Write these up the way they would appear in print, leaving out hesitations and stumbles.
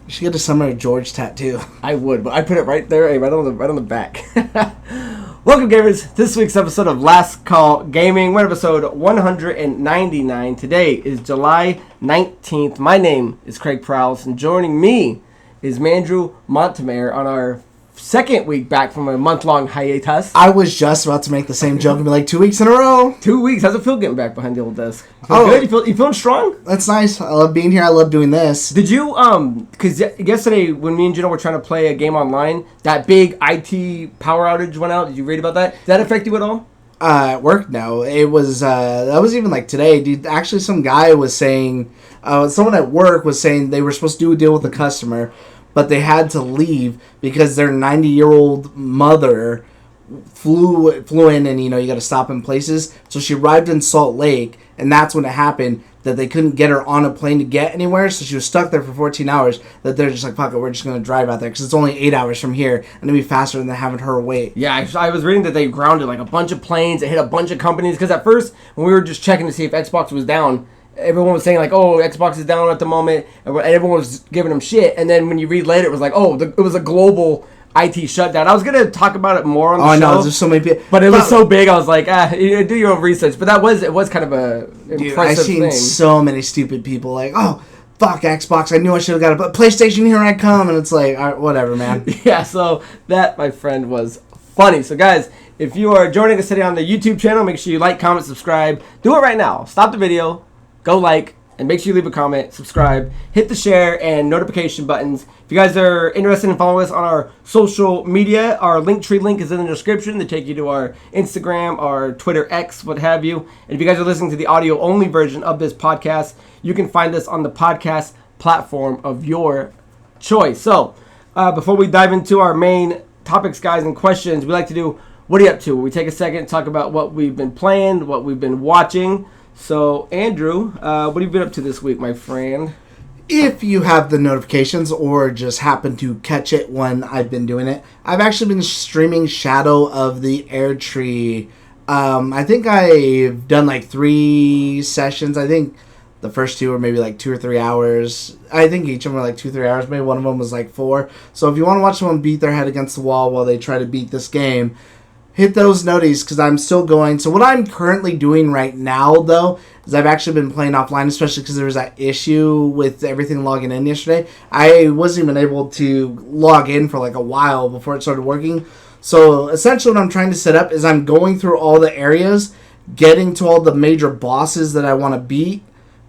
You should get a Summer of George tattoo. I would, but I put it right there, right on the back. Welcome, gamers, to this week's episode of Last Call Gaming. We're episode 199. Today is July 19th. My name is Craig Perales, and joining me is Mandrew Montemare on our second week back from a month-long hiatus. I was just about to make the same joke and be like, 2 weeks in a row. 2 weeks. How's it feel getting back behind the old desk? Feel good? You feeling strong? That's nice. I love being here. I love doing this. Did you, because yesterday when me and Geno were trying to play a game online, that big IT power outage went out. Did you read about that? Did that affect you at all? At work, no. It was, that was even like today. Dude, actually, some guy was saying, someone at work was saying they were supposed to do a deal with a customer, but they had to leave because their 90-year-old mother flew in, and, you know, you got to stop in places. So she arrived in Salt Lake, and that's when it happened, that they couldn't get her on a plane to get anywhere. So she was stuck there for 14 hours, that they're just like, fuck it, we're just going to drive out there because it's only 8 hours from here, and it'll be faster than having her wait. Yeah, I was reading that they grounded like a bunch of planes. It hit a bunch of companies because at first, when we were just checking to see if Xbox was down, everyone was saying, like, oh, Xbox is down at the moment, and everyone was giving them shit. And then when you read later, it was like, oh, it was a global IT shutdown. I was going to talk about it more on the show. Oh, I know, there's so many people. But it was so big, I was like, do your own research. But it was kind of a impressive thing. I've seen so many stupid people like, oh, fuck Xbox, I knew I should have got it, but PlayStation, here I come. And it's like, all right, whatever, man. Yeah, so that, my friend, was funny. So, guys, if you are joining us today on the YouTube channel, make sure you like, comment, subscribe. Do it right now. Stop the video. Go like, and make sure you leave a comment, subscribe, hit the share and notification buttons. If you guys are interested in following us on our social media, our Linktree link is in the description to take you to our Instagram, our Twitter X, what have you. And if you guys are listening to the audio-only version of this podcast, you can find us on the podcast platform of your choice. So, before we dive into our main topics, guys, and questions, we like to do, what are you up to? We take a second to talk about what we've been playing, what we've been watching. So, Andrew, what have you been up to this week, my friend? If you have the notifications or just happen to catch it when I've been doing it, I've actually been streaming Shadow of the Erdtree. I think I've done like 3 sessions. I think the first 2 were maybe like 2 or 3 hours. I think each of them were like 2 or 3 hours. Maybe one of them was like 4. So if you want to watch someone beat their head against the wall while they try to beat this game, hit those noties because I'm still going. So what I'm currently doing right now, though, is I've actually been playing offline, especially because there was that issue with everything logging in yesterday. I wasn't even able to log in for like a while before it started working. So essentially what I'm trying to set up is I'm going through all the areas, getting to all the major bosses that I want to beat,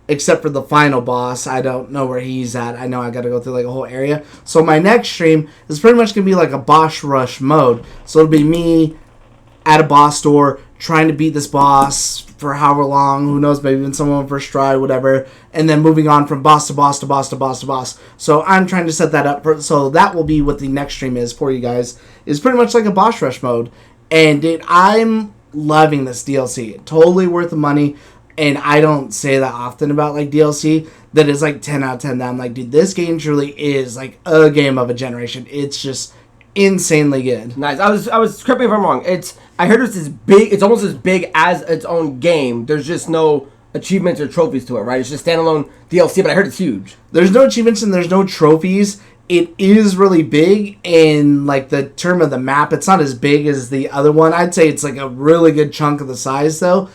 except for the final boss. I don't know where he's at. I know I got to go through like a whole area. So my next stream is pretty much going to be like a boss rush mode. So it'll be me at a boss door, trying to beat this boss for however long, who knows, maybe even someone first try, whatever, and then moving on from boss to boss to boss to boss to boss. So I'm trying to set that up, so that will be what the next stream is for you guys, is pretty much like a boss rush mode. And I'm loving this DLC. Totally worth the money, and I don't say that often about like DLC, that is like 10 out of 10 that I'm like, dude, this game truly is like a game of a generation. It's just insanely good. Nice. I was correct me if I'm wrong. I heard it's as big. It's almost as big as its own game. There's just no achievements or trophies to it, right? It's just standalone DLC. But I heard it's huge. There's no achievements and there's no trophies. It is really big in like the term of the map. It's not as big as the other one. I'd say it's like a really good chunk of the size though.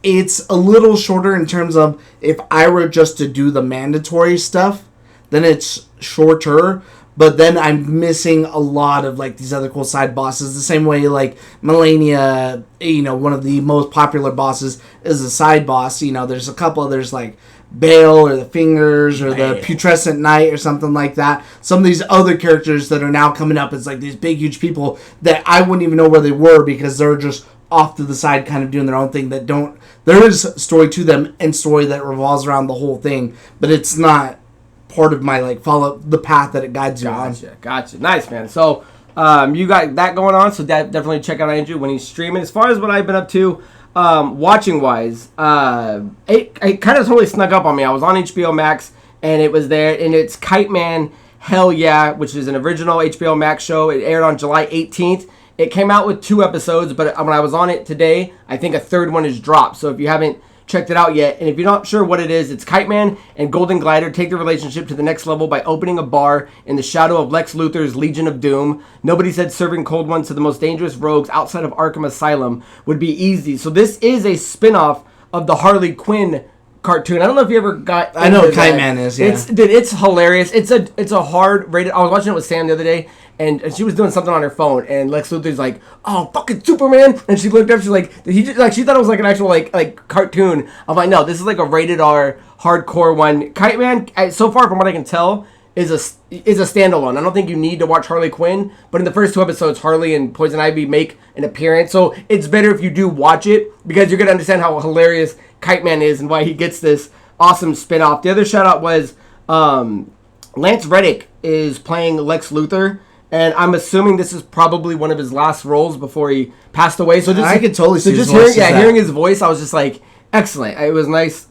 It's a little shorter in terms of if I were just to do the mandatory stuff, then it's shorter. But then I'm missing a lot of like these other cool side bosses. The same way like Melania, you know, one of the most popular bosses is a side boss. You know, there's a couple others like Bale or the Fingers or the Putrescent Knight or something like that. Some of these other characters that are now coming up as like these big, huge people that I wouldn't even know where they were because they're just off to the side kind of doing their own thing that don't... There is story to them and story that revolves around the whole thing, but it's not part of my like follow the path that it guides you on. Gotcha. Nice, man. So you got that going on, so definitely check out Andrew when he's streaming. As far as what I've been up to, watching wise, it kind of totally snuck up on me. I was on HBO Max and it was there, and it's Kite Man Hell Yeah, which is an original HBO Max show. It aired on July 18th. It came out with 2 episodes, but when I was on it today, I think a 3rd one is dropped. So if you haven't checked it out yet. And if you're not sure what it is, it's Kite Man and Golden Glider take the relationship to the next level by opening a bar in the shadow of Lex Luthor's Legion of Doom. Nobody said serving cold ones to the most dangerous rogues outside of Arkham Asylum would be easy. So this is a spin-off of the Harley Quinn cartoon. I don't know if you ever got. I know what Kite Man is. Yeah, it's hilarious. It's a hard rated. I was watching it with Sam the other day, and she was doing something on her phone, and Lex Luthor's like, "Oh, fucking Superman!" And she looked up. She's like, "Did he just, like?" She thought it was like an actual like cartoon. I'm like, "No, this is like a rated R hardcore one." Kite Man, so far from what I can tell, is a standalone. I don't think you need to watch Harley Quinn, but in the first 2 episodes, Harley and Poison Ivy make an appearance. So it's better if you do watch it because you're gonna understand how hilarious Kite Man is and why he gets this awesome spin-off. The other shout out was Lance Reddick is playing Lex Luthor, and I'm assuming this is probably one of his last roles before he passed away. So just, I could totally see his voice. Hearing his voice, I was just like, excellent. It was nice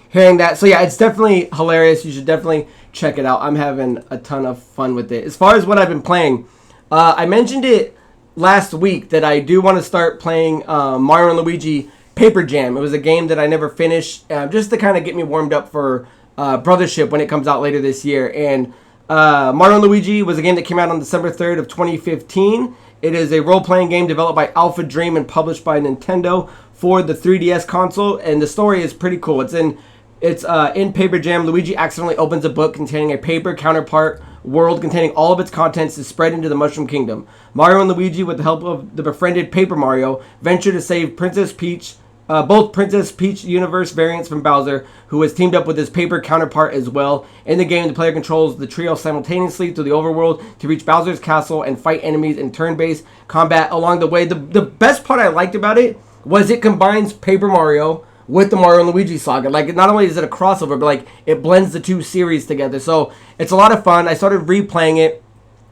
hearing that. So yeah, it's definitely hilarious. You should definitely check it out. I'm having a ton of fun with it. As far as what I've been playing, I mentioned it last week that I do want to start playing Mario and Luigi Paper Jam. It was a game that I never finished, just to kind of get me warmed up for Brothership when it comes out later this year. And Mario & Luigi was a game that came out on December 3rd of 2015. It is a role-playing game developed by Alpha Dream and published by Nintendo for the 3DS console. And the story is pretty cool. It's in Paper Jam. Luigi accidentally opens a book containing a paper counterpart world containing all of its contents to spread into the Mushroom Kingdom. Mario and Luigi, with the help of the befriended Paper Mario, venture to save Princess Peach. Both Princess Peach universe variants from Bowser, who has teamed up with his paper counterpart as well. In the game, the player controls the trio simultaneously through the overworld to reach Bowser's castle and fight enemies in turn-based combat along the way. The best part I liked about it was it combines Paper Mario with the Mario and Luigi saga. Like, not only is it a crossover, but like it blends the two series together. So it's a lot of fun. I started replaying it.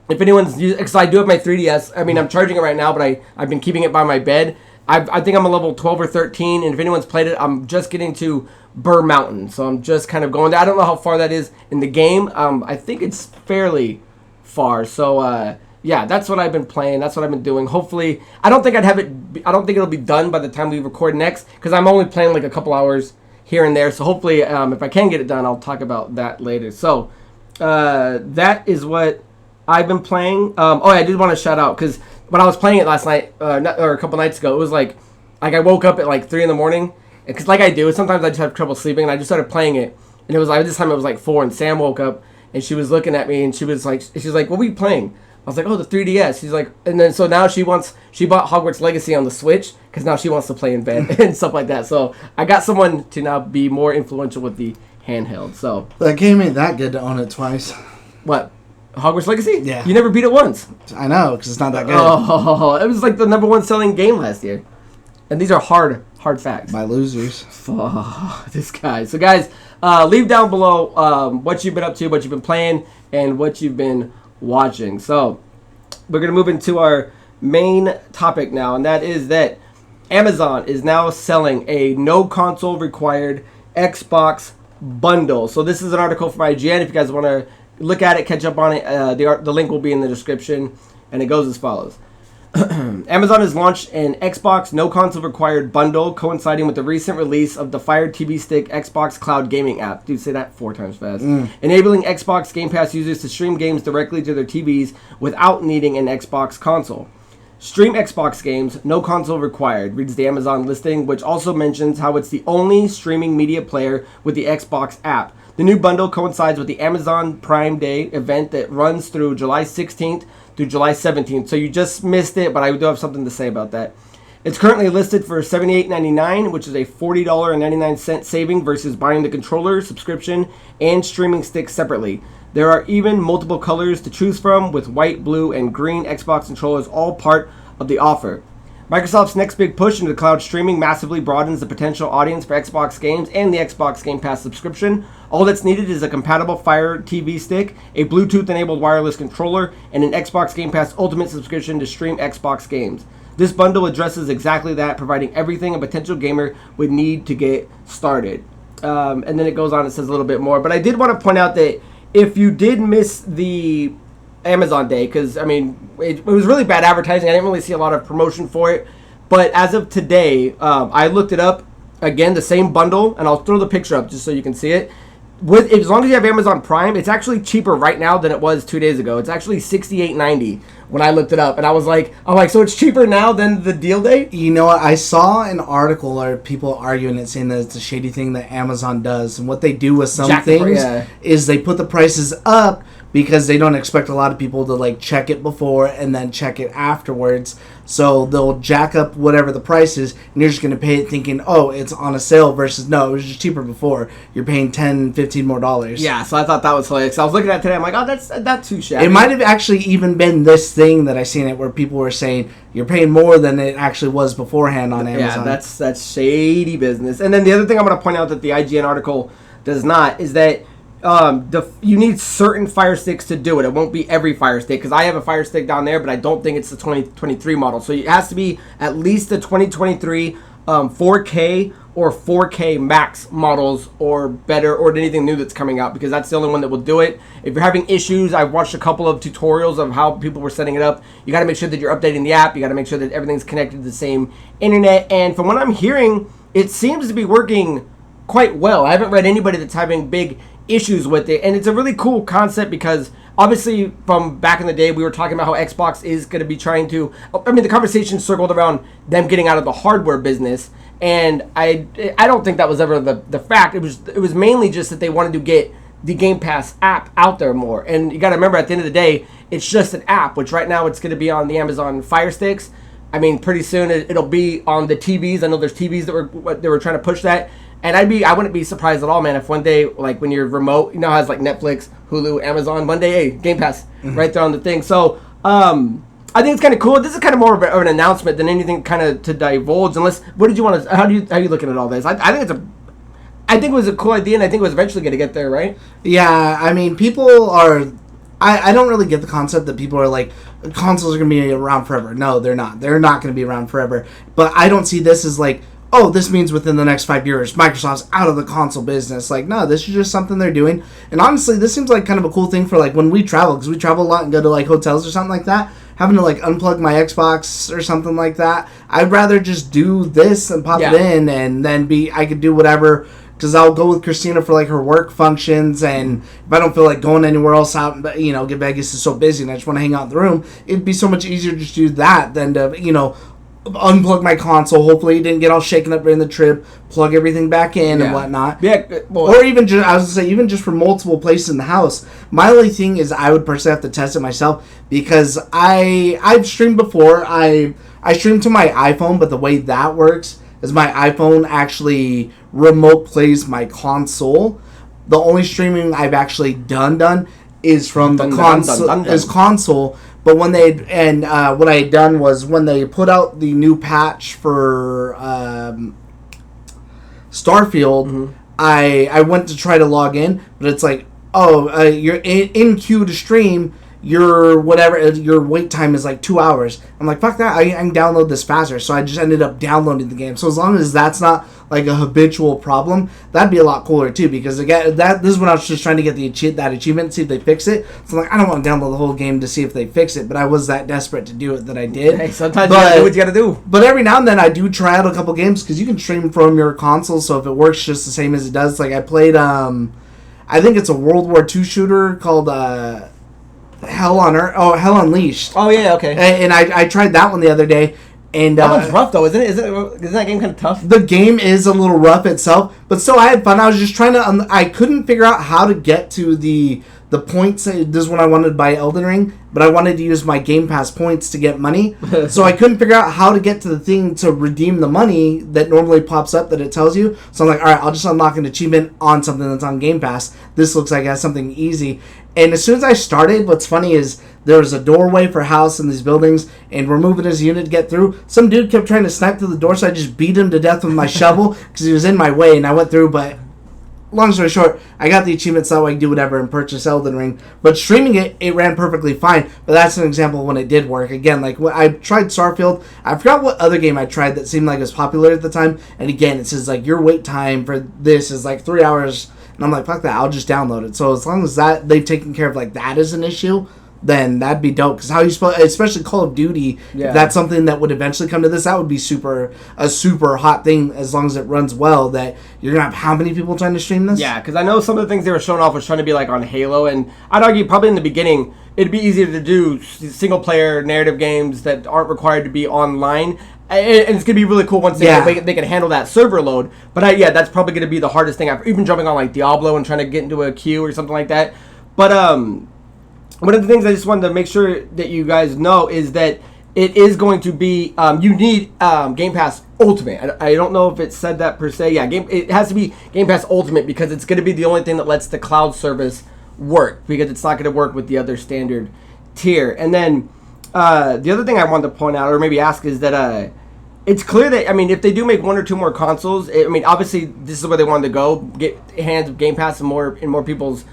If anyone's using, because I do have my 3DS. I mean, I'm charging it right now, but I've been keeping it by my bed. I think I'm a level 12 or 13, and if anyone's played it, I'm just getting to Burr Mountain. So I'm just kind of going there. I don't know how far that is in the game. I think it's fairly far. So, yeah, that's what I've been playing. That's what I've been doing. Hopefully, I don't think it'll be done by the time we record next, because I'm only playing like a couple hours here and there. So hopefully, if I can get it done, I'll talk about that later. So, that is what I've been playing. I did want to shout out, because when I was playing it last night, or a couple nights ago, it was like I woke up at like 3 in the morning, because like I do, sometimes I just have trouble sleeping, and I just started playing it, and it was like, this time it was like 4, and Sam woke up, and she was looking at me, and she's like, what were you playing? I was like, oh, the 3DS. She's like, and then so now she bought Hogwarts Legacy on the Switch, because now she wants to play in bed and stuff like that. So I got someone to now be more influential with the handheld. So that game ain't that good to own it twice. What? Hogwarts Legacy? Yeah. You never beat it once. I know, because it's not that good. Oh, it was like the #1 selling game last year. And these are hard facts. By losers. Oh, this guy. So, guys, leave down below what you've been up to, what you've been playing, and what you've been watching. So, we're going to move into our main topic now, and that is that Amazon is now selling a no console required Xbox bundle. So, this is an article from IGN. If you guys want to look at it, catch up on it. The link will be in the description, and it goes as follows. Amazon has launched an Xbox no console required bundle coinciding with the recent release of the Fire TV Stick Xbox Cloud Gaming app. Dude, say that 4 times fast. Enabling Xbox Game Pass users to stream games directly to their TVs without needing an Xbox console. Stream Xbox games, no console required, reads the Amazon listing, which also mentions how it's the only streaming media player with the Xbox app. The new bundle coincides with the Amazon Prime Day event that runs through July 16th through July 17th. So you just missed it, but I do have something to say about that. It's currently listed for $78.99, which is a $40.99 saving versus buying the controller, subscription, and streaming stick separately. There are even multiple colors to choose from, with white, blue, and green Xbox controllers all part of the offer. Microsoft's next big push into cloud streaming massively broadens the potential audience for Xbox games and the Xbox Game Pass subscription. All that's needed is a compatible Fire TV stick, a Bluetooth-enabled wireless controller, and an Xbox Game Pass Ultimate subscription to stream Xbox games. This bundle addresses exactly that, providing everything a potential gamer would need to get started. And then it goes on and says a little bit more. But I did want to point out that if you did miss the Amazon Day, because I mean it was really bad advertising. I didn't really see a lot of promotion for it, but as of today, I looked it up again, the same bundle, and I'll throw the picture up just so you can see it. As long as you have Amazon Prime, it's actually cheaper right now than it was 2 days ago. It's actually $68.90 when I looked it up, and I was like, so it's cheaper now than the deal date? You know what? I saw an article or people arguing it, saying that it's a shady thing that Amazon does, and what they do with some things is they put the prices up because they don't expect a lot of people to like check it before and then check it afterwards. So they'll jack up whatever the price is, and you're just going to pay it thinking, oh, it's on a sale, versus no, it was just cheaper before. You're paying $10, $15 more. Yeah, so I thought that was hilarious. I was looking at it today, I'm like, that's too shabby. It might have actually even been this thing that I seen it where people were saying you're paying more than it actually was beforehand on Amazon. Yeah, that's shady business. And then the other thing I'm going to point out that the IGN article does not is that you need certain Fire Sticks to do it. It won't be every Fire Stick, because I have a Fire Stick down there, but I don't think it's the 2023 model. So it has to be at least the 2023 4K or 4K Max models or better, or anything new that's coming out, because that's the only one that will do it. If you're having issues, I've watched a couple of tutorials of how people were setting it up. You got to make sure that you're updating the app. You got to make sure that everything's connected to the same internet. And from what I'm hearing, it seems to be working quite well. I haven't read anybody that's having big issues with it, and it's a really cool concept, because obviously from back in the day we were talking about how Xbox is going to be trying to, the conversation circled around them getting out of the hardware business, and I don't think that was ever the fact. It was mainly just that they wanted to get the Game Pass app out there more. And you got to remember, at the end of the day, it's just an app, which right now it's going to be on the Amazon Fire Sticks. I mean, pretty soon it'll be on the TVs. I know there's TVs that were trying to push that. And I wouldn't be surprised at all, man, if one day, like when you're remote, you know how it's like Netflix, Hulu, Amazon, one day, hey, Game Pass, right there on the thing. So, I think it's kind of cool. This is kind of more of an announcement than anything kind of to divulge. Unless, what did you want to, how are you looking at all this? I think it was a cool idea, and I think it was eventually going to get there, right? Yeah, I mean, people are, I don't really get the concept that people are like, consoles are going to be around forever. No, they're not. They're not going to be around forever. But I don't see this as like, oh, this means within the next 5 years, Microsoft's out of the console business. Like, no, this is just something they're doing. And honestly, this seems like kind of a cool thing for, like, when we travel, because we travel a lot and go to, like, hotels or something like that, having to, like, unplug my Xbox or something like that. I'd rather just do this and pop it in, and then I could do whatever, because I'll go with Christina for, like, her work functions, and if I don't feel like going anywhere else out, Vegas is so busy and I just want to hang out in the room, it'd be so much easier to just do that than to, unplug my console. Hopefully it didn't get all shaken up during the trip. Plug everything back in and whatnot. Yeah, or even just, I was gonna say, even just for multiple places in the house. My only thing is, I would personally have to test it myself, because I've streamed before. I streamed to my iPhone, but the way that works is my iPhone actually remote plays my console. The only streaming I've actually done is from the console. But when what I had done was, when they put out the new patch for Starfield, I went to try to log in, but it's like, you're in queue to stream. Your wait time is like 2 hours. I'm like, fuck that, I can download this faster. So I just ended up downloading the game. So as long as that's not like a habitual problem, that'd be a lot cooler too, because again, this is when I was just trying to get that achievement, see if they fix it. So I'm like, I don't want to download the whole game to see if they fix it, but I was that desperate to do it that I did. Hey, sometimes you gotta do what you gotta do. But every now and then I do try out a couple games, because you can stream from your console, so if it works just the same as it does. Like I played, I think it's a World War II shooter called Hell Unleashed. Oh yeah, okay. And I tried that one the other day, and that one's rough though, isn't it? Isn't that game kind of tough? The game is a little rough itself, but still I had fun. I was just trying to. I couldn't figure out how to get to the points. This is when I wanted to buy Elden Ring, but I wanted to use my Game Pass points to get money, so I couldn't figure out how to get to the thing to redeem the money that normally pops up that it tells you. So I'm like, all right, I'll just unlock an achievement on something that's on Game Pass. This looks like it has something easy. And as soon as I started, what's funny is there was a doorway for a house in these buildings, and we're moving his unit to get through. Some dude kept trying to snipe through the door, so I just beat him to death with my shovel because he was in my way, and I went through. But long story short, I got the achievements so I could do whatever and purchase Elden Ring. But streaming it ran perfectly fine. But that's an example of when it did work. Again, like when I tried Starfield, I forgot what other game I tried that seemed like it was popular at the time. And again, it says like your wait time for this is like 3 hours. And I'm like, fuck that, I'll just download it. So as long as that they've taken care of like that as an issue, then that'd be dope. Because how you especially Call of Duty, if that's something that would eventually come to this, that would be a super hot thing as long as it runs well. That you're gonna have how many people trying to stream this? Yeah, because I know some of the things they were showing off was trying to be like on Halo, and I'd argue probably in the beginning it'd be easier to do single player narrative games that aren't required to be online. And it's going to be really cool once they can handle that server load. But that's probably going to be the hardest thing. I've even jumping on like Diablo and trying to get into a queue or something like that. But one of the things I just wanted to make sure that you guys know is that it is going to be, you need Game Pass Ultimate. I don't know if it said that per se. Yeah, it has to be Game Pass Ultimate because it's going to be the only thing that lets the cloud service work, because it's not going to work with the other standard tier. And then the other thing I wanted to point out, or maybe ask, is that it's clear that, I mean, if they do make one or two more consoles, obviously this is where they wanted to go, get hands of Game Pass in more people's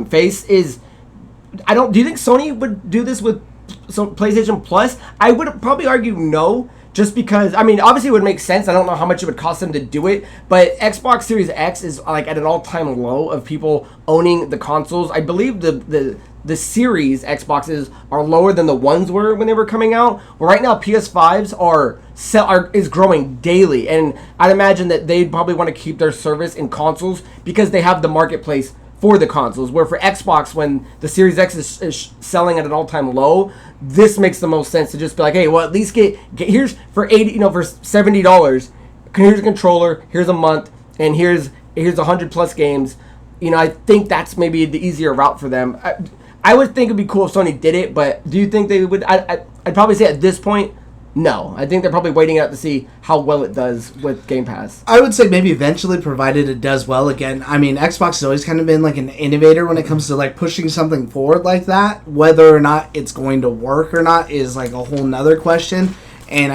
face. Do you think Sony would do this with PlayStation Plus? I would probably argue no, just because, obviously it would make sense. I don't know how much it would cost them to do it, but Xbox Series X is like at an all-time low of people owning the consoles. I believe the Series Xboxes are lower than the ones were when they were coming out. Well, right now PS5s is growing daily, and I'd imagine that they'd probably want to keep their service in consoles because they have the marketplace for the consoles. Where for Xbox, when the Series X is selling at an all-time low, this makes the most sense to just be like, hey, well, at least get here's for for $70. Here's a controller, here's a month, and here's 100 plus games. I think that's maybe the easier route for them. I would think it'd be cool if Sony did it, but do you think they would? I'd probably say at this point, no. I think they're probably waiting out to see how well it does with Game Pass. I would say maybe eventually, provided it does well. Again, Xbox has always kind of been like an innovator when it comes to like pushing something forward like that. Whether or not it's going to work or not is like a whole nother question. And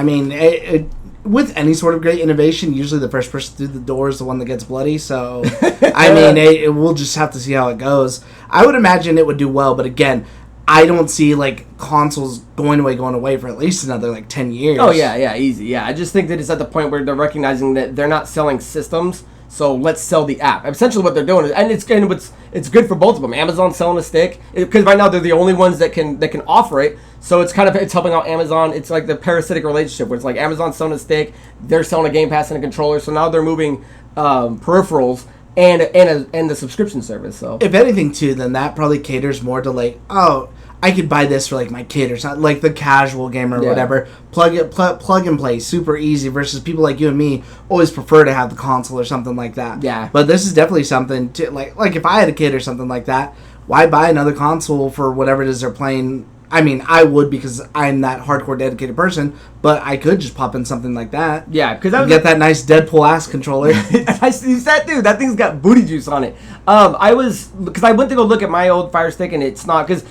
with any sort of great innovation, usually the first person through the door is the one that gets bloody. So, we'll just have to see how it goes. I would imagine it would do well, but again, I don't see like consoles going away for at least another like 10 years. Oh yeah, easy. Yeah, I just think that it's at the point where they're recognizing that they're not selling systems, so let's sell the app. Essentially, what they're doing is, and it's good for both of them. Amazon's selling a stick because right now they're the only ones that can offer it. So it's helping out Amazon. It's like the parasitic relationship where it's like Amazon's selling a stick, they're selling a Game Pass and a controller. So now they're moving peripherals and the subscription service. So if anything too, then that probably caters more to like, oh, I could buy this for like my kid or something, like the casual gamer or whatever. Plug and play, super easy. Versus people like you and me always prefer to have the console or something like that. Yeah. But this is definitely something to like if I had a kid or something like that, why buy another console for whatever it is they're playing? I would, because I'm that hardcore dedicated person, but I could just pop in something like that. Yeah, because get that nice Deadpool ass controller. I see that, dude. That thing's got booty juice on it. Because I went to go look at my old Fire Stick, and it's not, because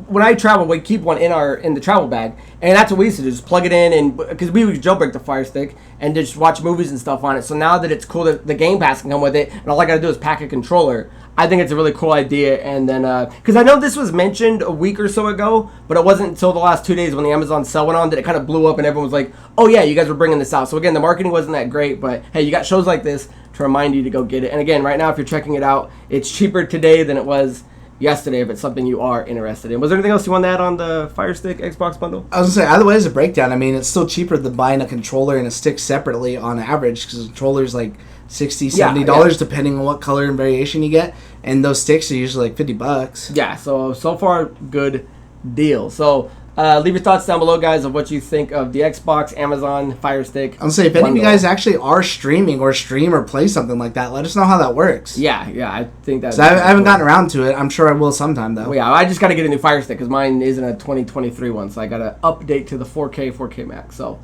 when I travel, we keep one in the travel bag, and that's what we used to do, just plug it in, and because we would jailbreak the Fire Stick and just watch movies and stuff on it. So now that it's cool that the Game Pass can come with it, and all I gotta do is pack a controller, I think it's a really cool idea. And then, because I know this was mentioned a week or so ago, but it wasn't until the last 2 days when the Amazon sale went on that it kind of blew up and everyone was like, oh yeah, you guys were bringing this out. So again, the marketing wasn't that great, but hey, you got shows like this to remind you to go get it. And again, right now, if you're checking it out, it's cheaper today than it was yesterday if it's something you are interested in. Was there anything else you want to add on the Fire Stick Xbox bundle? I was going to say, either way, as a breakdown, it's still cheaper than buying a controller and a stick separately on average, because the controller's like $60, $70 depending on what color and variation you get, and those sticks are usually like $50. Yeah, so far, good deal. So leave your thoughts down below, guys, of what you think of the Xbox, Amazon, Fire Stick. I'm going to say, if any of you guys actually are streaming or stream or play something like that, let us know how that works. Yeah, I think that. I haven't gotten around to it. I'm sure I will sometime, though. Well, yeah, I just got to get a new Fire Stick because mine isn't a 2023 one, so I got to update to the 4K Max. So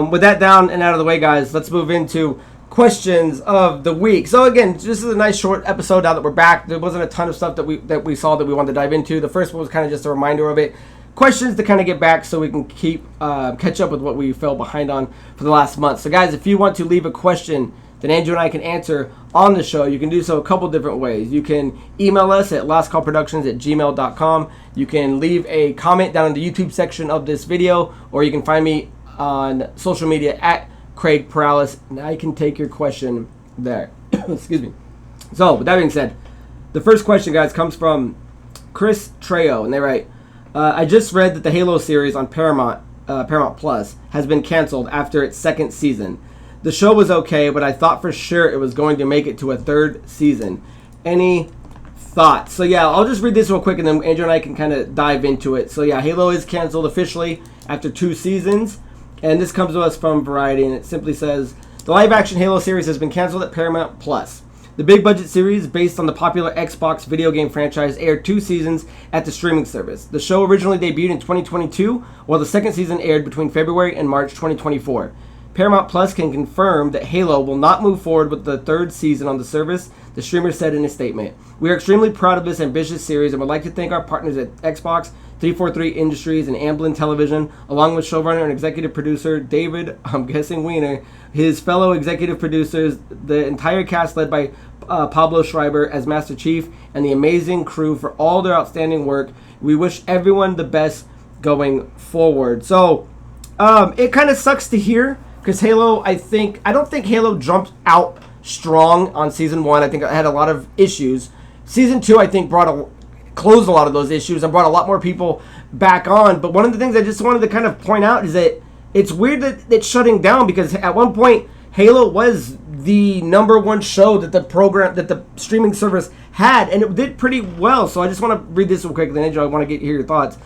with that down and out of the way, guys, let's move into questions of the week. So again, this is a nice short episode now that we're back. There wasn't a ton of stuff that we saw that we wanted to dive into. The first one was kind of just a reminder of it. Questions to kind of get back so we can keep catch up with what we fell behind on for the last month. So guys, if you want to leave a question that Andrew and I can answer on the show, you can do so a couple different ways. You can email us at lastcallproductions@gmail.com. You can leave a comment down in the YouTube section of this video, or you can find me on social media at Craig Perales, and I can take your question there. Excuse me. So, with that being said, the first question, guys, comes from Chris Trejo, and they write, I just read that the Halo series on Paramount Plus has been canceled after its second season. The show was okay, but I thought for sure it was going to make it to a third season. Any thoughts? So yeah, I'll just read this real quick and then Andrew and I can kind of dive into it. So yeah, Halo is canceled officially after 2 seasons. And this comes to us from Variety, and it simply says, the live-action Halo series has been canceled at Paramount Plus. The big-budget series, based on the popular Xbox video game franchise, aired 2 seasons at the streaming service. The show originally debuted in 2022, while the second season aired between February and March 2024. Paramount Plus can confirm that Halo will not move forward with the third season on the service, the streamer said in a statement. We are extremely proud of this ambitious series and would like to thank our partners at Xbox, 343 Industries, and Amblin Television, along with showrunner and executive producer David, I'm guessing Weiner, his fellow executive producers, the entire cast led by Pablo Schreiber as Master Chief, and the amazing crew for all their outstanding work. We wish everyone the best going forward. So, it kind of sucks to hear, because Halo, I don't think Halo jumped out strong on Season 1. I think it had a lot of issues. Season 2, I think, closed a lot of those issues and brought a lot more people back on. But one of the things I just wanted to kind of point out is that it's weird that it's shutting down, because at one point, Halo was the #1 show that the streaming service had, and it did pretty well. So I just want to read this real quick, then Andrew, I want to hear your thoughts.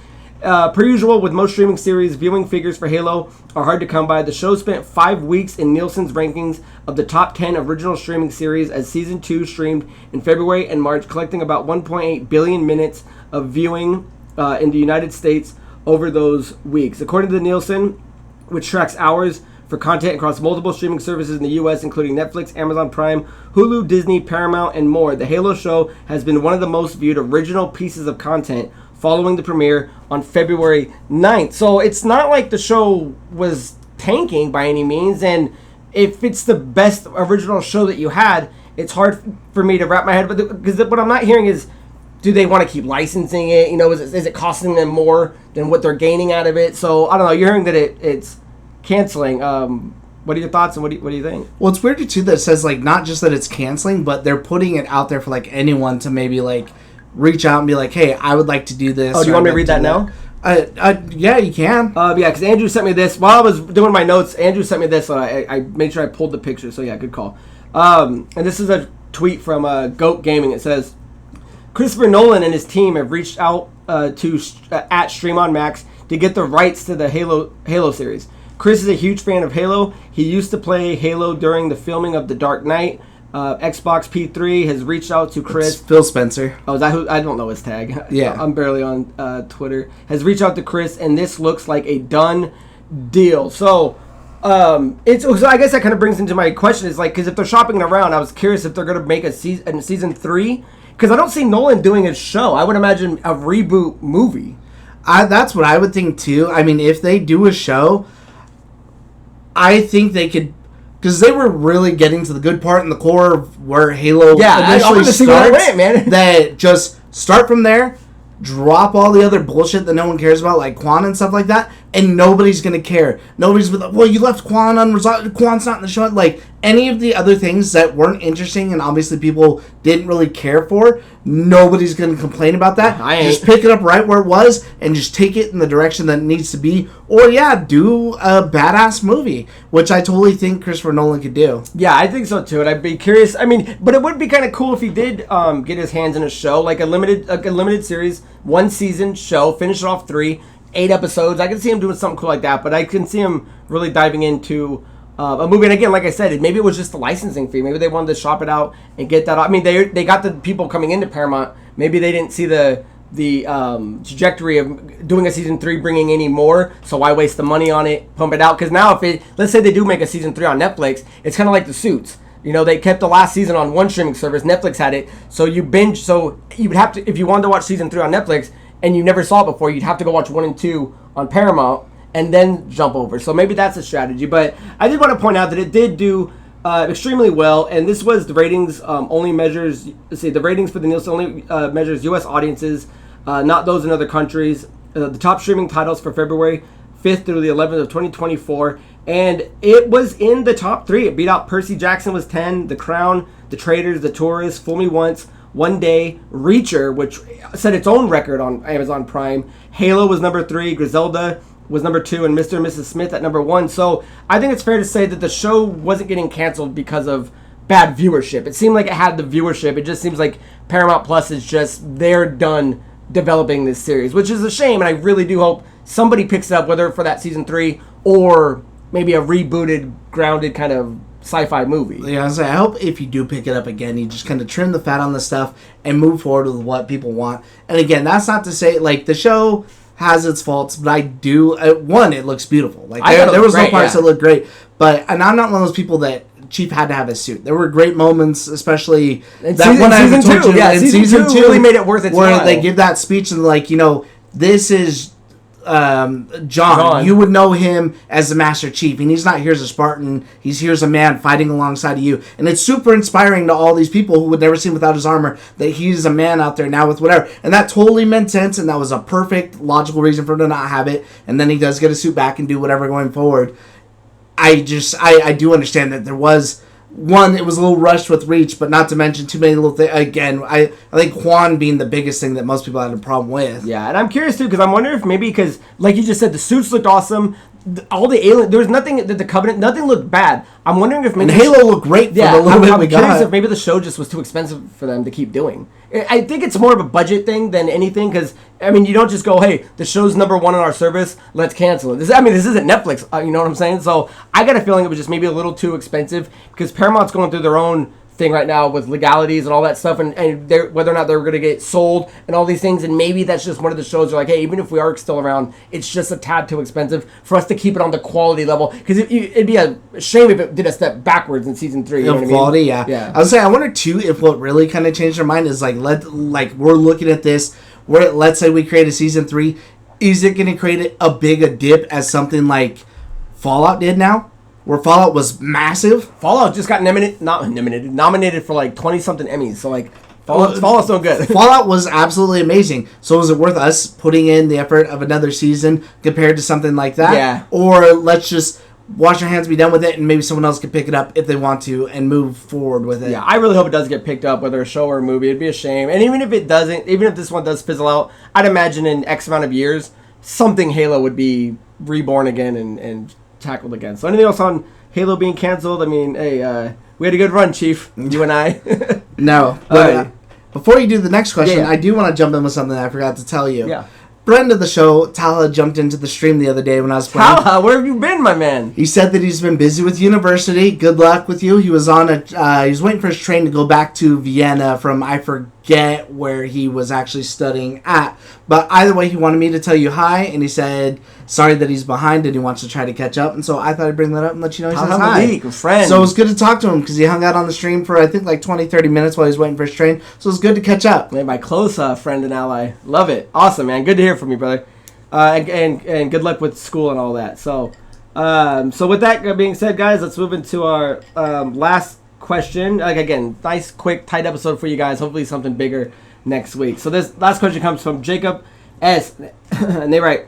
Per usual, with most streaming series, viewing figures for Halo are hard to come by. The show spent 5 weeks in Nielsen's rankings of the top 10 original streaming series as Season 2 streamed in February and March, collecting about 1.8 billion minutes of viewing in the United States over those weeks. According to Nielsen, which tracks hours for content across multiple streaming services in the U.S., including Netflix, Amazon Prime, Hulu, Disney, Paramount, and more, the Halo show has been one of the most viewed original pieces of content following the premiere on February 9th. So it's not like the show was tanking by any means, and if it's the best original show that you had, it's hard for me to wrap my head with it, because what I'm not hearing is, do they want to keep licensing it? You know, is it costing them more than what they're gaining out of it? So I don't know. You're hearing that it's canceling. What are your thoughts, and what do you think? Well, it's weird too that it says, like, not just that it's canceling, but they're putting it out there for, like, anyone to maybe, like, reach out and be like, hey, I would like to do this. Oh, do you want me to read that now? Yeah, you can. Yeah, because Andrew sent me this. While I was doing my notes, Andrew sent me this, so I made sure I pulled the picture. So, yeah, good call. And this is a tweet from Goat Gaming. It says, Christopher Nolan and his team have reached out to at Stream on Max to get the rights to the Halo series. Chris is a huge fan of Halo. He used to play Halo during the filming of The Dark Knight. Xbox P3 has reached out to Chris. It's Phil Spencer. Oh, is that who? I don't know his tag. Yeah. I'm barely on Twitter. Has reached out to Chris, and this looks like a done deal. So, so I guess that kind of brings into my question is, like, because if they're shopping it around, I was curious if they're going to make a season 3, because I don't see Nolan doing a show. I would imagine a reboot movie. That's what I would think too. I mean, if they do a show, I think they could, because they were really getting to the good part in the core of where Halo initially starts. Man. That just start from there, drop all the other bullshit that no one cares about, like Quan and stuff like that, and nobody's gonna care. Nobody's like, well, you left Quan unresolved. Quan's not in the show. Like, any of the other things that weren't interesting and obviously people didn't really care for, nobody's gonna complain about that. Just pick it up right where it was and just take it in the direction that it needs to be. Or do a badass movie, which I totally think Christopher Nolan could do. Yeah, I think so too, and I'd be curious. I mean, but it would be kind of cool if he did get his hands in a show, like a limited series, 1 season show, finish it off 8 episodes. I can see him doing something cool like that, but I can see him really diving into a movie. And again, like I said, maybe it was just the licensing fee. Maybe they wanted to shop it out and get that out. I mean, they got the people coming into Paramount. Maybe they didn't see the trajectory of doing a season 3 bringing any more, so why waste the money on it, pump it out? Because now let's say they do make a season 3 on Netflix, it's kind of like The Suits. You know, they kept the last season on one streaming service, Netflix had it, so you would have to, if you wanted to watch season 3 on Netflix and you never saw it before, you'd have to go watch 1 and 2 on Paramount and then jump over. So maybe that's a strategy. But I did want to point out that it did do extremely well, and this was the ratings only measures. The ratings for the Nielsen only measures U.S. audiences, not those in other countries. The top streaming titles for February 5th through the 11th of 2024, and it was in the top 3. It beat out Percy Jackson was 10, The Crown, The Traitors, The Tourist, Fool Me Once, One Day, Reacher, which set its own record on Amazon Prime. Halo was number 3, Griselda was number 2, and Mr. and Mrs. Smith at number 1. So I think it's fair to say that the show wasn't getting canceled because of bad viewership. It seemed like it had the viewership. It just seems like Paramount Plus is just, they're done developing this series, which is a shame, and I really do hope somebody picks it up, whether for that season 3 or maybe a rebooted, grounded kind of sci-fi movie. Yeah, I hope if you do pick it up again, you just kind of trim the fat on the stuff and move forward with what people want. And again, that's not to say, like, the show has its faults, but I do, one, it looks beautiful. Like, there was no parts that looked great, and I'm not one of those people that Chief had to have his suit. There were great moments, especially in that one I told you. Yeah, season two really made it worth its where while. They give that speech and like, this is John. You would know him as the Master Chief, and he's not here as a Spartan. He's here as a man fighting alongside of you, and it's super inspiring to all these people who would never see him without his armor that he's a man out there now with whatever. And that totally made sense, and that was a perfect logical reason for him to not have it. And then he does get a suit back and do whatever going forward. I do understand that there was one, it was a little rushed with Reach, but not to mention too many little things. Again, I think Juan being the biggest thing that most people had a problem with. Yeah, and I'm curious too, because I'm wondering if maybe, because like you just said, the suits looked awesome. All the alien, there was nothing that the Covenant, nothing looked bad. I'm wondering if maybe and Halo looked great for the little bit we got. I'm curious if maybe the show just was too expensive for them to keep doing. I think it's more of a budget thing than anything, because I mean, you don't just go, hey, the show's number 1 on our service, let's cancel it. This isn't Netflix, you know what I'm saying? So I got a feeling it was just maybe a little too expensive, because Paramount's going through their own thing right now with legalities and all that stuff, and whether or not they're going to get sold and all these things, and maybe that's just one of the shows where like, hey, even if we are still around, it's just a tad too expensive for us to keep it on the quality level, because it'd be a shame if it did a step backwards in season 3. You know what quality, I mean? Yeah. I was saying, I wonder too if what really kind of changed their mind is like, we're looking at this, where let's say we create a season 3, is it going to create a big a dip as something like Fallout did now? Where Fallout was massive. Fallout just got nominated for like 20-something Emmys. So like, Fallout's so good. Fallout was absolutely amazing. So is it worth us putting in the effort of another season compared to something like that? Yeah. Or let's just wash our hands, be done with it, and maybe someone else can pick it up if they want to and move forward with it. Yeah, I really hope it does get picked up, whether a show or a movie. It'd be a shame. And even if it doesn't, even if this one does fizzle out, I'd imagine in X amount of years, something Halo would be reborn again and tackled again. So anything else on Halo being canceled? I mean, hey, we had a good run, Chief. You and I. No. Before you do the next question, I do want to jump in with something I forgot to tell you. Yeah. Friend of the show, Tala, jumped into the stream the other day when I was playing. Tala, where have you been, my man? He said that he's been busy with university. Good luck with you. He was on he was waiting for his train to go back to Vienna from, I forget where he was actually studying at. But either way, he wanted me to tell you hi, and he said sorry that he's behind and he wants to try to catch up. And so I thought I'd bring that up and let you know he says hi. Friend. So it was good to talk to him because he hung out on the stream for, I think, like 20, 30 minutes while he was waiting for his train. So it was good to catch up. Man, my close friend and ally. Love it. Awesome, man. Good to hear from you, brother. And good luck with school and all that. So with that being said, guys, let's move into our last question. Like, again, nice, quick, tight episode for you guys. Hopefully something bigger next week. So this last question comes from Jacob S. And they write,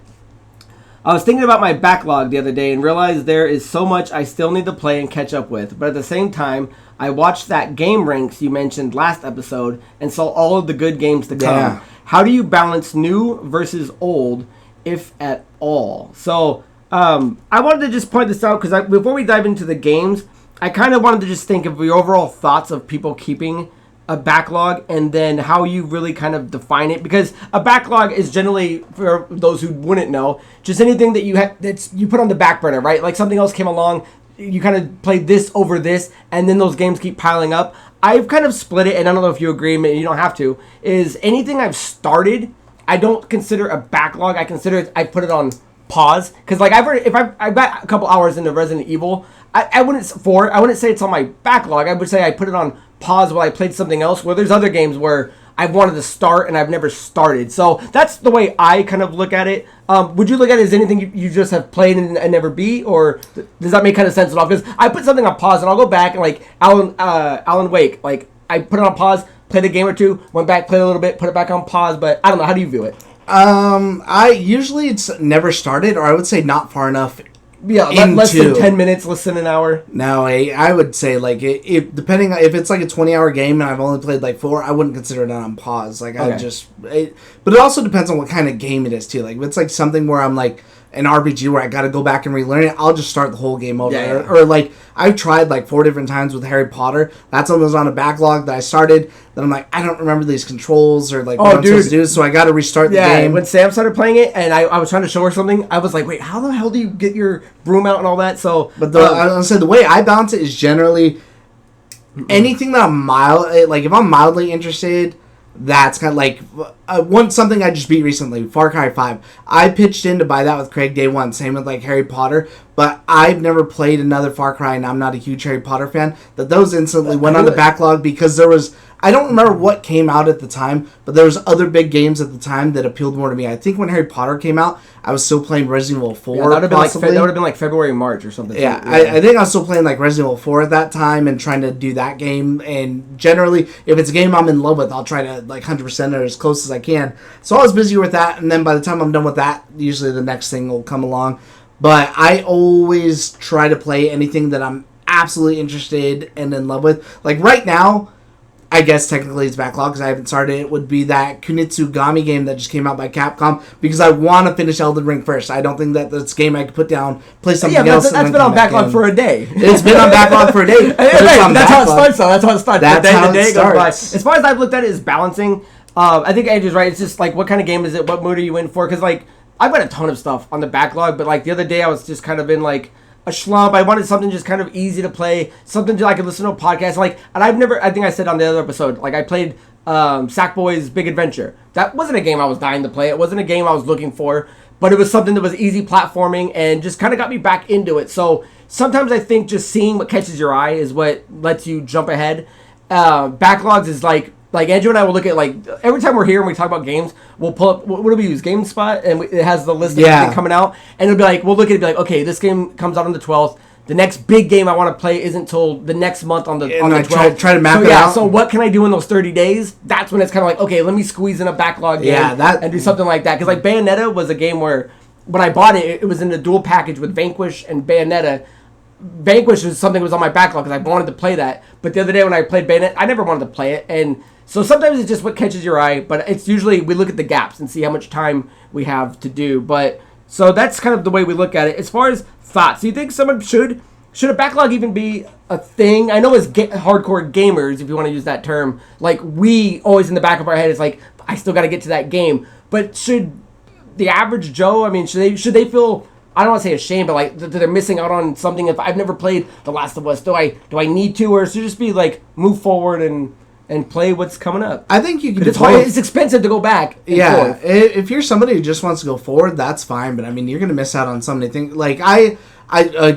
I was thinking about my backlog the other day and realized there is so much I still need to play and catch up with. But at the same time, I watched that game ranks you mentioned last episode and saw all of the good games to come. Yeah. How do you balance new versus old, if at all? So I wanted to just point this out because before we dive into the games, I kind of wanted to just think of the overall thoughts of people keeping a backlog and then how you really kind of define it, because a backlog is generally, for those who wouldn't know, just anything that you put on the back burner, right? Like something else came along, you kind of played this over this, and then those games keep piling up. I've kind of split it, and I don't know if you agree, maybe you don't have to, is anything I've started, I don't consider a backlog. I consider it, I put it on pause, because like if I've got a couple hours into Resident Evil, I wouldn't say it's on my backlog. I would say I put it on pause while I played something else, where there's other games where I've wanted to start and I've never started. So that's the way I kind of look at it. Would you look at it as anything you just have played and never beat, or does that make kind of sense at all? Because I put something on pause and I'll go back and like Alan Wake, like I put it on pause, played a game or two, went back, played a little bit, put it back on pause. But I don't know. How do you view it? I usually it's never started, or I would say not far enough Yeah, less than 10 minutes, less than an hour. No, I would say like depending on if it's like a 20-hour game and I've only played like 4, I wouldn't consider it on pause. Like I just, but it also depends on what kind of game it is too. Like if it's like something where I'm like an RPG where I got to go back and relearn it, I'll just start the whole game over. Yeah. Or like I've tried like 4 different times with Harry Potter. That's one that was on a backlog that I started. Then I'm like, I don't remember these controls or like what I'm supposed to do, so I got to restart the game. When Sam started playing it and I was trying to show her something, I was like, wait, how the hell do you get your broom out and all that? So, but I was saying the way I balance it is generally anything that I'm like if I'm mildly interested. That's kind of like something I just beat recently, Far Cry 5. I pitched in to buy that with Craig day one. Same with like Harry Potter, but I've never played another Far Cry, and I'm not a huge Harry Potter fan. That those instantly went on the backlog because there was. I don't remember what came out at the time, but there was other big games at the time that appealed more to me. I think when Harry Potter came out, I was still playing Resident Evil 4. Yeah, that would have been like February, March or something. Yeah, I think I was still playing like Resident Evil 4 at that time and trying to do that game. And generally, if it's a game I'm in love with, I'll try to like 100% or as close as I can. So I was busy with that, and then by the time I'm done with that, usually the next thing will come along. But I always try to play anything that I'm absolutely interested and in love with. Like right now, I guess technically it's backlog because I haven't started it, would be that kunitsu-gami game that just came out by Capcom because I want to finish Elden Ring first. I don't think that that's a game I could put down, play something else. That's been on backlog for a day. It's been on backlog for a day. That's how it starts, though. That's how it starts. That's how it starts. As far as I've looked at it, is balancing. I think Andrew's right. It's just like, what kind of game is it? What mood are you in for? Because like, I've got a ton of stuff on the backlog, but like the other day I was just kind of in like a slump. I wanted something just kind of easy to play, something I could listen to a podcast. Like, and I think I said on the other episode, like I played Sackboy's Big Adventure. That wasn't a game I was dying to play. It wasn't a game I was looking for, but it was something that was easy platforming and just kind of got me back into it. So sometimes I think just seeing what catches your eye is what lets you jump ahead. Backlogs is like Andrew and I will look at, like, every time we're here and we talk about games, we'll pull up, what do we use, GameSpot, and it has the list of everything coming out, and it'll be like, we'll look at it and be like, okay, this game comes out on the 12th, the next big game I want to play isn't till the next month on the 12th. Try to map it out. So what can I do in those 30 days? That's when it's kind of like, okay, let me squeeze in a backlog game and do something like that, because like Bayonetta was a game where, when I bought it, it was in a dual package with Vanquish and Bayonetta. Vanquish was something that was on my backlog because I wanted to play that, but the other day when I played Bayonetta, I never wanted to play it, and so sometimes it's just what catches your eye, but it's usually we look at the gaps and see how much time we have to do. But so that's kind of the way we look at it. As far as thoughts, do you think someone should a backlog even be a thing? I know as hardcore gamers, if you want to use that term, like we always in the back of our head is like, I still got to get to that game. But should the average Joe, I mean, should they feel, I don't want to say ashamed, but like that they're missing out on something? If I've never played The Last of Us, do I need to, or should it just be like move forward and play what's coming up? I think you can. It's expensive to go back. Yeah, if you're somebody who just wants to go forward, that's fine. But I mean, you're gonna miss out on so many things. Like I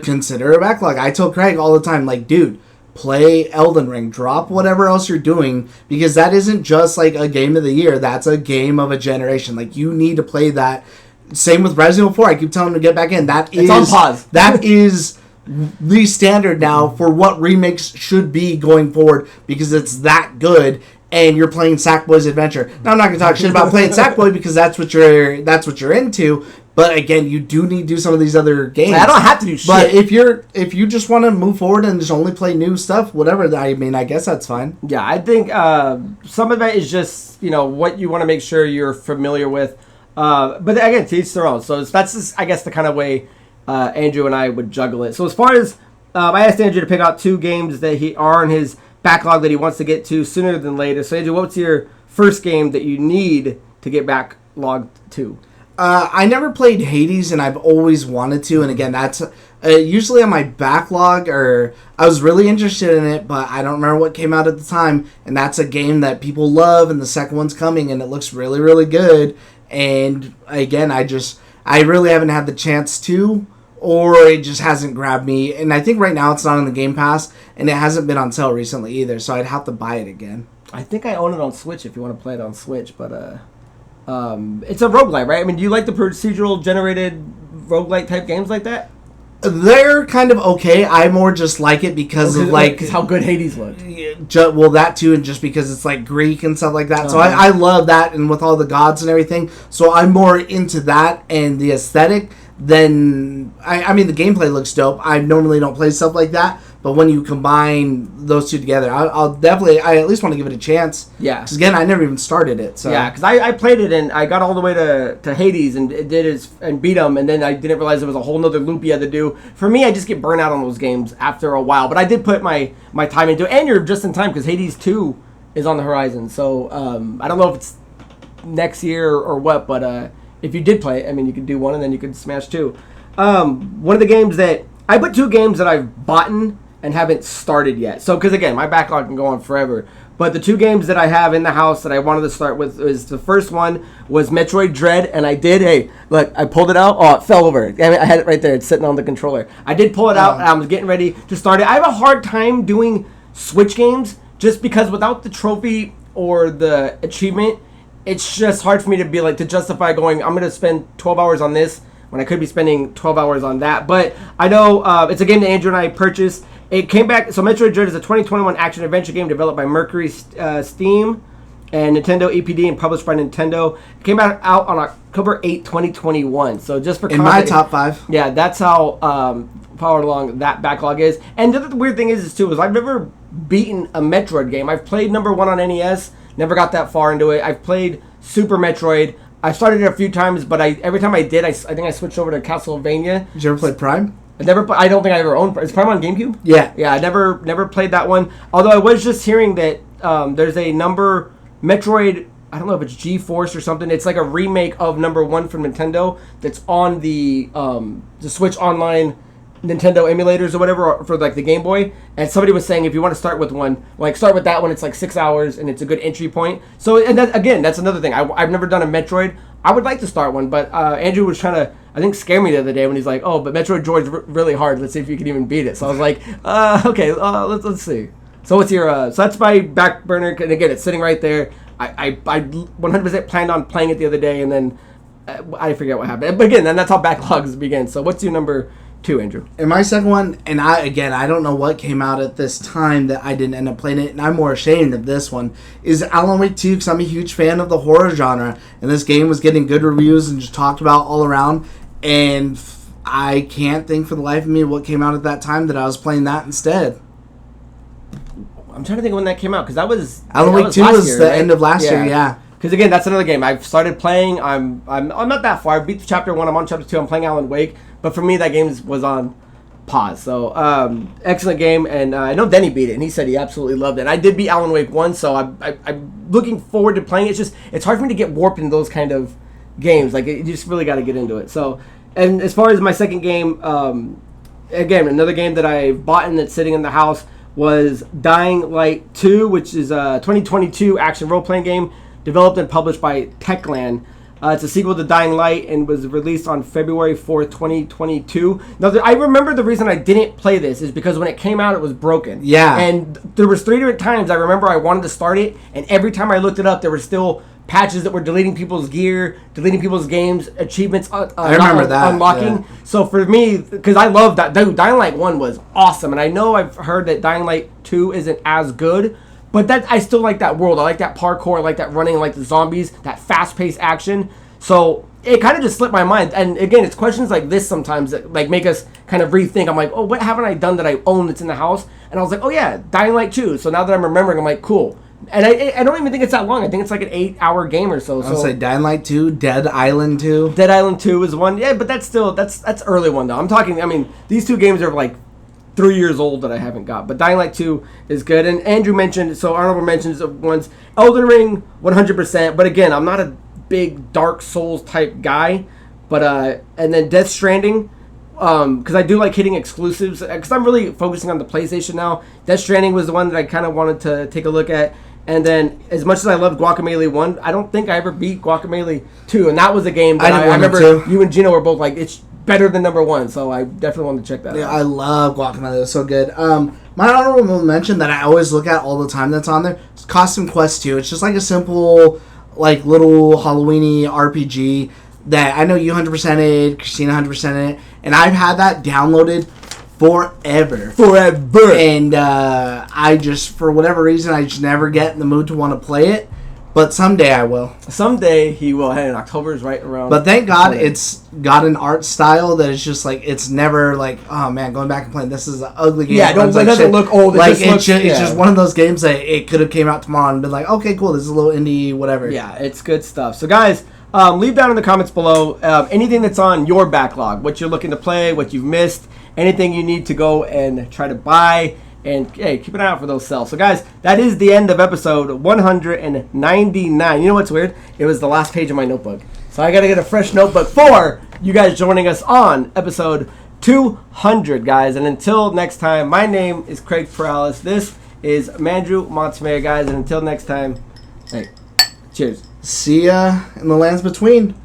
consider a backlog. I tell Craig all the time, like, dude, play Elden Ring. Drop whatever else you're doing, because that isn't just like a game of the year. That's a game of a generation. Like, you need to play that. Same with Resident Evil 4. I keep telling him to get back in. It's on pause. That is the standard now for what remakes should be going forward, because it's that good. And you're playing Sackboy's Adventure. Now, I'm not gonna talk shit about playing Sackboy because that's what you're into. But again, you do need to do some of these other games. I don't have to do shit. But if you just want to move forward and just only play new stuff, whatever, I mean, I guess that's fine. Yeah, I think some of it is just, what you want to make sure you're familiar with. But again, to each their own. So that's just, I guess, the kind of way Andrew and I would juggle it. So as far as I asked Andrew to pick out 2 games that are in his backlog that he wants to get to sooner than later. So Andrew, what's your first game that you need to get backlogged to? I never played Hades, and I've always wanted to. And again, that's usually on my backlog, or I was really interested in it, but I don't remember what came out at the time. And that's a game that people love, and the second one's coming, and it looks really, really good. And again, I really haven't had the chance to, or it just hasn't grabbed me. And I think right now it's not on the Game Pass, and it hasn't been on sale recently either, so I'd have to buy it again. I think I own it on Switch if you want to play it on Switch, but it's a roguelite, right? I mean, do you like the procedural generated roguelite type games like that? They're kind of okay. I more just like it because of like how good Hades looked. Well, that too, and just because it's like Greek and stuff like that. Uh-huh. So I love that, and with all the gods and everything. So I'm more into that and the aesthetic than I mean the gameplay looks dope. I normally don't play stuff like that, but when you combine those two together, I'll definitely I at least want to give it a chance. Yeah. Because again, I never even started it. So yeah, because I played it and I got all the way to Hades and beat him, and then I didn't realize there was a whole nother loop you had to do. For me, I just get burnt out on those games after a while, but I did put my time into it, and you're just in time because Hades 2 is on the horizon. So I don't know if it's next year or what, but if you did play it, I mean, you could do one and then you could smash 2. One of the games that I put 2 games that I've bought and haven't started yet. So, because again, my backlog can go on forever. But the 2 games that I have in the house that I wanted to start with is the first one was Metroid Dread, and I did. Hey, look, I pulled it out. Oh, it fell over. I had it right there. It's sitting on the controller. I did pull it out, and I was getting ready to start it. I have a hard time doing Switch games just because without the trophy or the achievement, it's just hard for me to be like to justify going. I'm gonna spend 12 hours on this when I could be spending 12 hours on that. But I know it's a game that Andrew and I purchased. It came back. So Metroid Dread is a 2021 action adventure game developed by Mercury Steam and Nintendo EPD and published by Nintendo. It came out on October 8, 2021. So just for in my top 5. Yeah, that's how far along that backlog is. And the other weird thing is too is I've never beaten a Metroid game. I've played number 1 on NES. Never got that far into it. I've played Super Metroid. I started it a few times, but every time I did, I think I switched over to Castlevania. Did you ever play Prime? I don't think I ever owned. Is Prime on GameCube? Yeah. Yeah, I never played that one. Although I was just hearing that there's a number Metroid. I don't know if it's G-Force or something. It's like a remake of number 1 from Nintendo that's on the Switch Online Nintendo emulators or whatever for like the Game Boy, and somebody was saying if you want to start with one, like start with that one. It's like 6 hours and it's a good entry point. So and that, again, that's another thing. I've never done a Metroid. I would like to start one, but Andrew was trying to I think scare me the other day when he's like, oh, but Metroid Dread's really hard. Let's see if you can even beat it. So I was like, okay, let's see. So what's your so that's my back burner, and again it's sitting right there. I 100% planned on playing it the other day, and then I forget what happened. But again, then that's how backlogs begin. So what's your number 2, Andrew? And my second one, and I don't know what came out at this time that I didn't end up playing it, and I'm more ashamed of this one, is Alan Wake 2, because I'm a huge fan of the horror genre, and this game was getting good reviews and just talked about all around, and I can't think for the life of me what came out at that time that I was playing that instead. I'm trying to think of when that came out, because that was Alan Wake 2 was the end of last year, yeah. Because again, that's another game I've started playing. I'm not that far. I beat chapter 1. I'm on chapter 2. I'm playing Alan Wake, but for me that game was on pause. So excellent game, and I know Denny beat it, and he said he absolutely loved it. I did beat Alan Wake 1, so I'm looking forward to playing it. It's hard for me to get warped in those kind of games. Like you just really got to get into it. So, and as far as my second game, again another game that I bought and that's sitting in the house was Dying Light 2, which is a 2022 action role-playing game developed and published by Techland. It's a sequel to Dying Light and was released on February 4th, 2022. Now, I remember the reason I didn't play this is because when it came out, it was broken. Yeah. And there was 3 different times I remember I wanted to start it, and every time I looked it up, there were still patches that were deleting people's gear, deleting people's games, achievements I remember that, unlocking. yeah. So for me, because I love that, dude, Dying Light 1 was awesome, and I know I've heard that Dying Light 2 isn't as good, but that I still like that world. I like that parkour, I like that running, I like the zombies, that fast-paced action. So it kind of just slipped my mind. And again, it's questions like this sometimes that like make us kind of rethink. I'm like, oh, what haven't I done that I own that's in the house? And I was like, oh yeah, Dying Light 2. So now that I'm remembering, I'm like, cool. And I don't even think it's that long. I think it's like an 8-hour game or so. I would say Dying Light 2, Dead Island 2. Dead Island 2 is one. Yeah, but that's early one though. I'm talking, I mean, these 2 games are like 3 years old that I haven't got. But Dying Light 2 is good. And Andrew mentioned, so honorable mentions of ones, Elden Ring 100%. But again, I'm not a big Dark Souls type guy. But and then Death Stranding, because I do like hitting exclusives. Because I'm really focusing on the PlayStation now. Death Stranding was the one that I kind of wanted to take a look at. And then, as much as I loved Guacamelee 1, I don't think I ever beat Guacamelee 2. And that was a game that I remember you and Geno were both like, it's better than number 1. So I definitely wanted to check that out. Yeah, I love Guacamelee. It's so good. My honorable mention that I always look at all the time that's on there is Costume Quest 2. It's just like a simple, like, little Halloween-y RPG that I know you 100%ed, Christina 100%ed, and I've had that downloaded forever. And I just, for whatever reason, I just never get in the mood to want to play it. But someday I will. Someday he will. Hey, and October is right around. But thank God it's got an art style that is just like, it's never like, oh man, going back and playing this is an ugly game. Yeah, it doesn't look old. It's just one of those games that it could have came out tomorrow and been like, okay, cool, this is a little indie, whatever. Yeah, it's good stuff. So guys, leave down in the comments below anything that's on your backlog, what you're looking to play, what you've missed, anything you need to go and try to buy. And, hey, keep an eye out for those sales. So, guys, that is the end of episode 199. You know what's weird? It was the last page of my notebook. So, I got to get a fresh notebook for you guys joining us on episode 200, guys. And until next time, my name is Craig Perales. This is Mandrew Montemayor, guys. And until next time, hey, cheers. See ya in the lands between.